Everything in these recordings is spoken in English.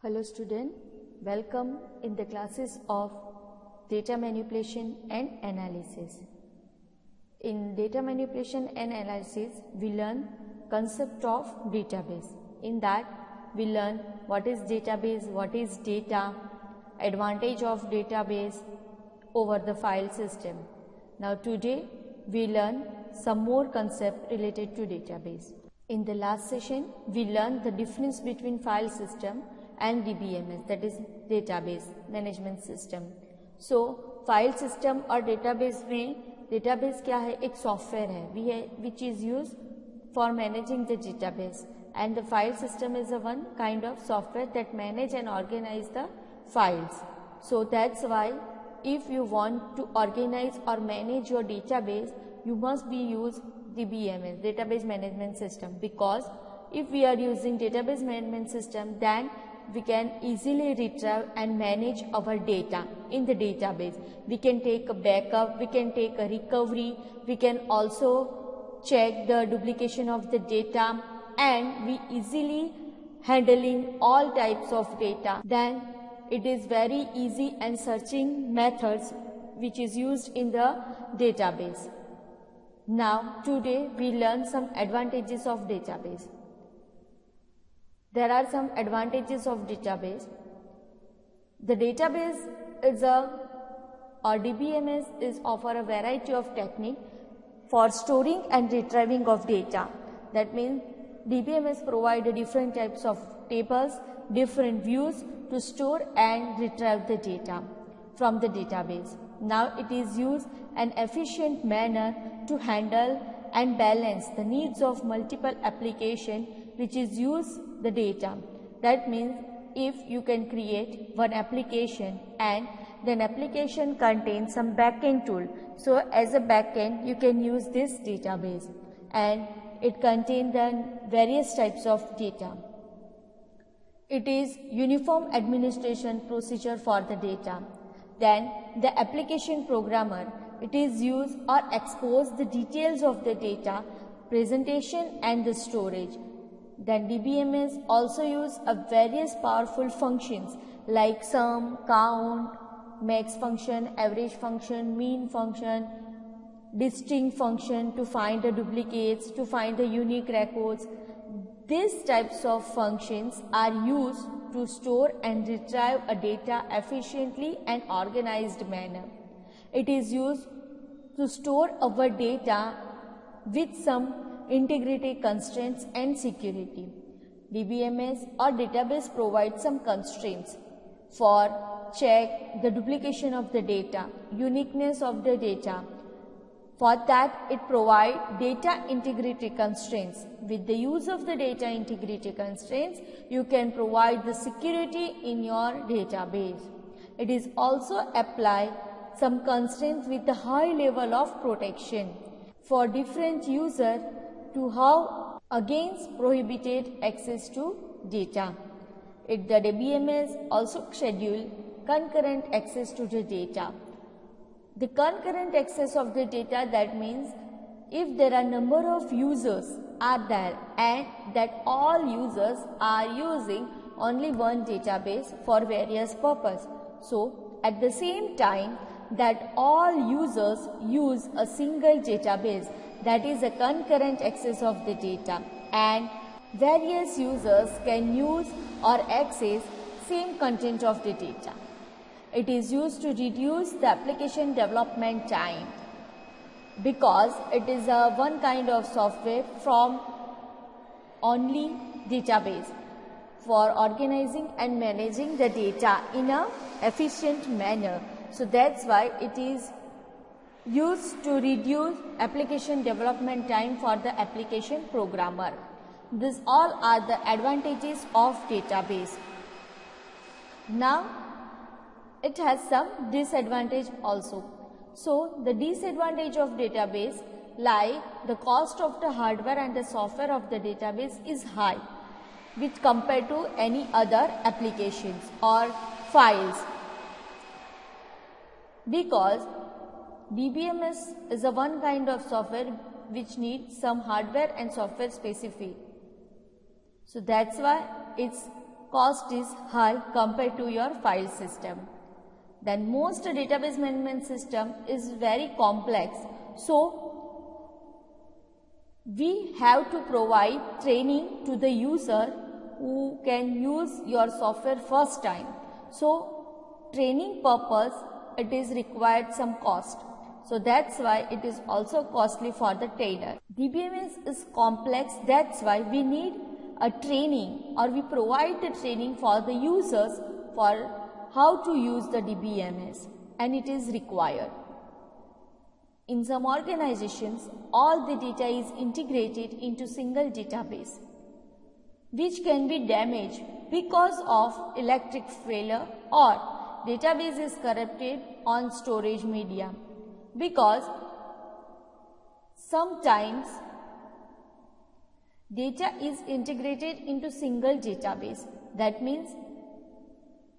Hello student, welcome in the classes of data manipulation and analysis. In data manipulation and analysis, we learn concept of database. In that, we learn what is database, what is data, advantage of database over the file system. Now today, we learn some more concept related to database. In the last session, we learned the difference between file system and DBMS, that is database management system. So file system और database में database क्या है, एक software है which is used for managing the database, and the file system is a one kind of software that manage and organize the files. So that's why if you want to organize or manage your database, you must be use DBMS, database management system, because if we are using database management system, then we can easily retrieve and manage our data in the database. We can take a backup, we can take a recovery, we can also check the duplication of the data, and we easily handling all types of data. Then it is very easy and searching methods which is used in the database. Now today we learn some advantages of database. There are some advantages of database. The database is or DBMS is offer a variety of technique for storing and retrieving of data. That means DBMS provide different types of tables, different views to store and retrieve the data from the database. Now it is used an efficient manner to handle and balance the needs of multiple applications which is use the data. That means if you can create one application and then application contains some backend tool. So as a backend you can use this database and it contains then various types of data. It is uniform administration procedure for the data. Then the application programmer, it is use or expose the details of the data, presentation and the storage. Then DBMS also use various powerful functions like sum, count, max function, average function, mean function, distinct function to find the duplicates, to find the unique records. These types of functions are used to store and retrieve a data efficiently and organized manner. It is used to store our data with some integrity constraints and security. DBMS or database provides some constraints for check the duplication of the data, uniqueness of the data. For that, it provides data integrity constraints. With the use of the data integrity constraints, you can provide the security in your database. It is also apply some constraints with the high level of protection for different user to have against prohibited access to data. The DBMS also schedule concurrent access to the data. The concurrent access of the data, that means if there are number of users are there and that all users are using only one database for various purpose. So at the same time that all users use a single database, that is a concurrent access of the data, and various users can use or access same content of the data. It is used to reduce the application development time because it is one kind of software from only database for organizing and managing the data in a efficient manner. So that's why it is used to reduce application development time for the application programmer. These all are the advantages of database. Now it has some disadvantage also. So the disadvantage of database like the cost of the hardware and the software of the database is high which compared to any other applications or files, because DBMS is a one kind of software which needs some hardware and software specific. So that's why its cost is high compared to your file system. Then most database management system is very complex. So we have to provide training to the user who can use your software first time. So training purpose, it is required some cost. So that's why it is also costly for the trainer. DBMS is complex, that's why we need a training, or we provide the training for the users for how to use the DBMS, and it is required. In some organizations, all the data is integrated into single database, which can be damaged because of electric failure or database is corrupted on storage media, because sometimes data is integrated into single database. That means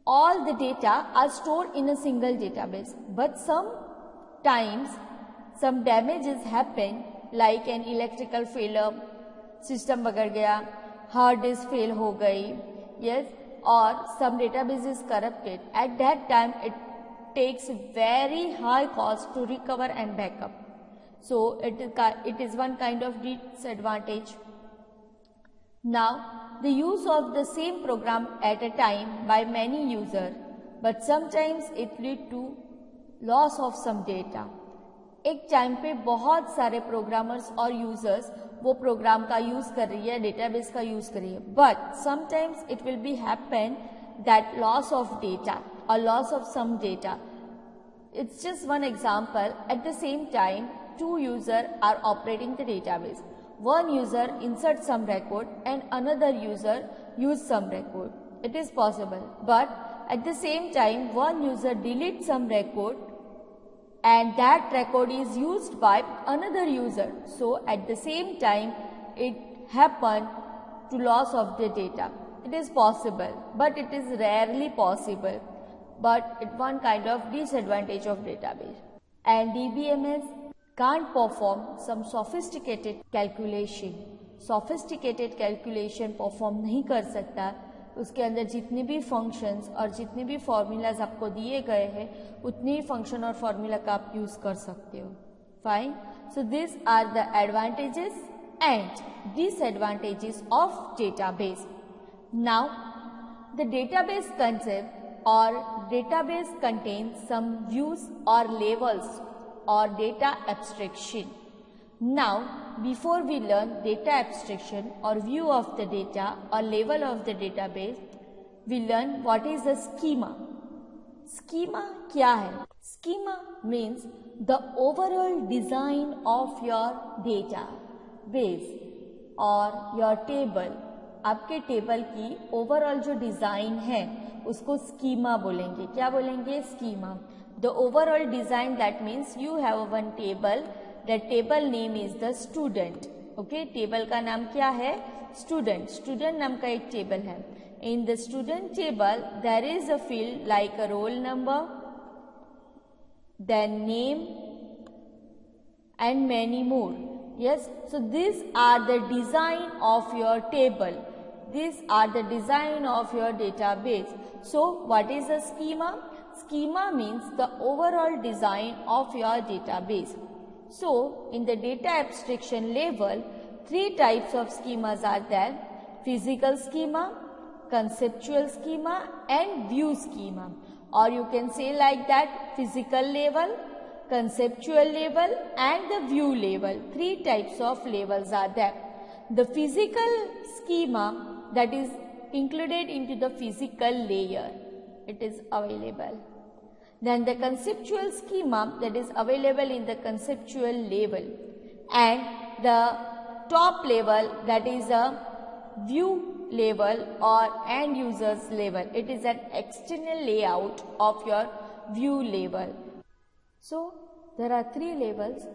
all the data are stored in a single database, but sometimes some damages happen, like an electrical failure, system बगड़ गया, hard disk fail हो गई, yes, or some database is corrupted. At that time it takes very high cost to recover and backup. So it is one kind of disadvantage. Now the use of the same program at a time by many users, but sometimes it lead to loss of some data. एक time पे बहुत सारे programmers और users वो programme का use कर रही है, डेटाबेस का यूज कर रही है, but sometimes it will be happen that loss of data और loss of some data. It's just one example. At the same time, two users are operating the database. One user inserts some record and another user use some record. It is possible. But at the same time, one user deletes some record and that record is used by another user. So at the same time, it happened to loss of the data. It is possible, but it is rarely possible. But it's one kind of disadvantage of database. And DBMS can't perform some sophisticated calculation. Sophisticated calculation perform नहीं कर सकता. उसके अंदर जितने भी functions और जितने भी फॉर्मूलाज आपको दिए गए हैं उतने ही फंक्शन और फॉर्मूला का आप यूज कर सकते हो. Fine. So this are the advantages and disadvantages of database. Now the database concept or database contains some views or levels or data abstraction. Now, before we learn data abstraction or view of the data or level of the database, we learn what is a schema. Schema क्या है? Schema means the overall design of your database or your table. आपके table की overall जो design है उसको schema बोलेंगे. क्या बोलेंगे? Schema. The overall design, that means you have one table, the table name is the student. Okay, table का नाम क्या है? स्टूडेंट. स्टूडेंट नाम का एक टेबल है. In the student table there is a field like a roll number, then name and many more. Yes, so these are the design of your table. These are the design of your database. So what is a schema? Schema means the overall design of your database. So in the data abstraction level, three types of schemas are there: physical schema, conceptual schema and view schema. Or you can say like that: physical level, conceptual level and the view level. Three types of levels are there. The physical schema, that is included into the physical layer, it is available. Then the conceptual schema, that is available in the conceptual level, and the top level, that is a view level or end users level. It is an external layout of your view level. So there are three levels: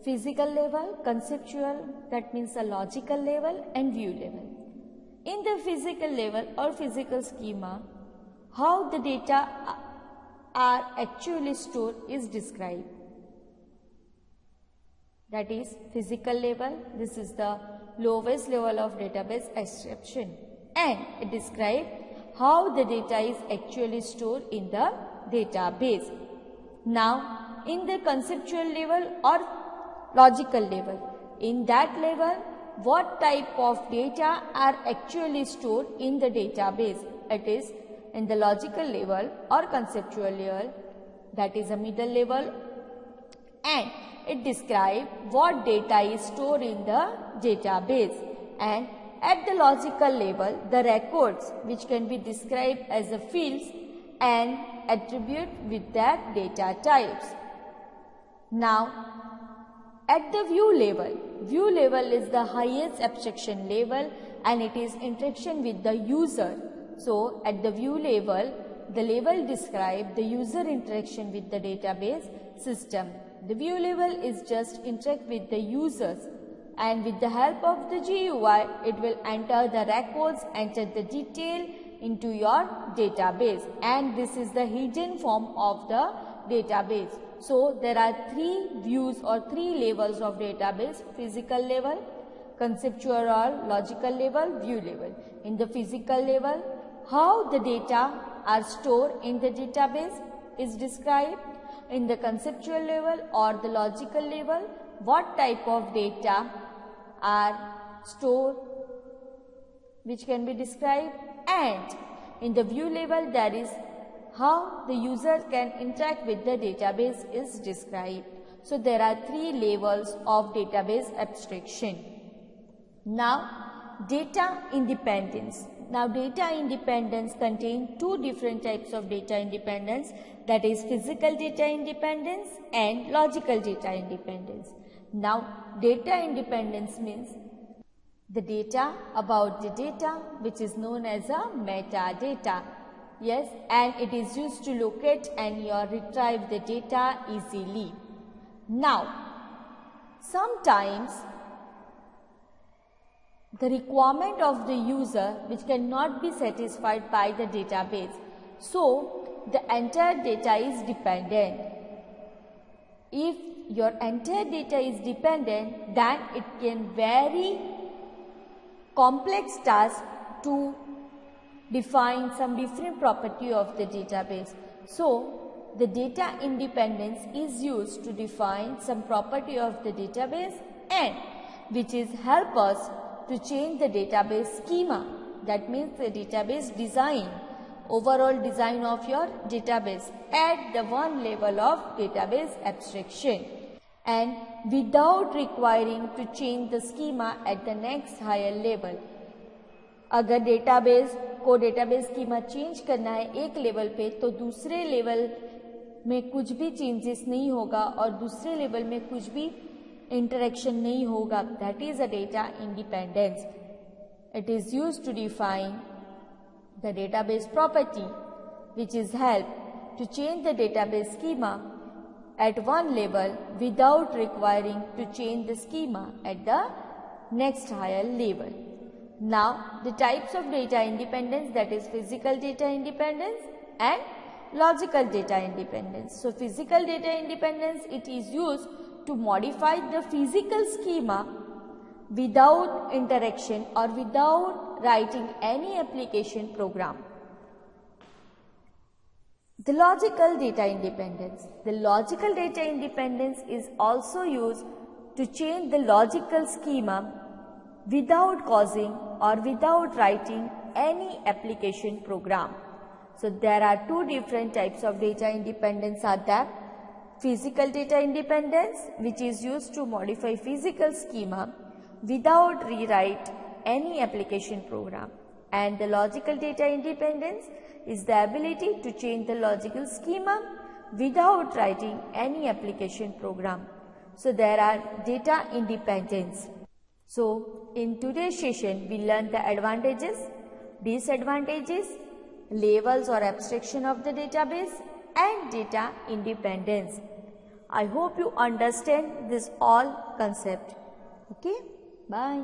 physical level, conceptual, that means the logical level, and view level. In the physical level or physical schema, how the data are actually stored is described. That is physical level. This is the lowest level of database abstraction, and it describes how the data is actually stored in the database. Now, in the conceptual level or logical level, in that level, what type of data are actually stored in the database? It is in the logical level or conceptual level, that is a middle level, and it describes what data is stored in the database. And at the logical level, the records which can be described as the fields and attribute with that data types. Now, at the view level is the highest abstraction level and it is interaction with the user. So, at the view level, the level describes the user interaction with the database system. The view level is just interact with the users, and with the help of the GUI, it will enter the records, enter the detail into your database, and this is the hidden form of the database. So, there are three views or three levels of database: physical level, conceptual or logical level, view level. In the physical level, how the data are stored in the database is described. In the conceptual level or the logical level, what type of data are stored which can be described, and in the view level, that is how the user can interact with the database is described. So, there are three levels of database abstraction. Now, data independence. Now, data independence contains two different types of data independence, that is physical data independence and logical data independence. Now, data independence means the data about the data which is known as a metadata. Yes, and it is used to locate and retrieve the data easily. Now, sometimes the requirement of the user which cannot be satisfied by the database. So, the entire data is dependent. If your entire data is dependent, then it can very complex task to define some different property of the database. So, the data independence is used to define some property of the database and which is help us to change the database schema. That means the database design, overall design of your database at the one level of database abstraction, and without requiring to change the schema at the next higher level. अगर database schema change करना है एक level पे, तो दूसरे level में कुछ भी चेंजेस नहीं होगा और दूसरे लेवल में कुछ भी इंटरेक्शन नहीं होगा. That is a data independence. It is used to define the database property which is help to change the database schema at one level without requiring to change the schema at the next higher level. Now, the types of data independence, that is physical data independence and logical data independence. So, physical data independence, it is used to modify the physical schema without interaction or without writing any application program. The logical data independence. The logical data independence is also used to change the logical schema without causing or without writing any application program. So, there are two different types of data independence are there. Physical data independence, which is used to modify physical schema without rewrite any application program, and the logical data independence is the ability to change the logical schema without writing any application program. So, there are data independence. So, in today's session, we learned the advantages, disadvantages, levels or abstraction of the database and data independence. I hope you understand this all concept. Okay, bye.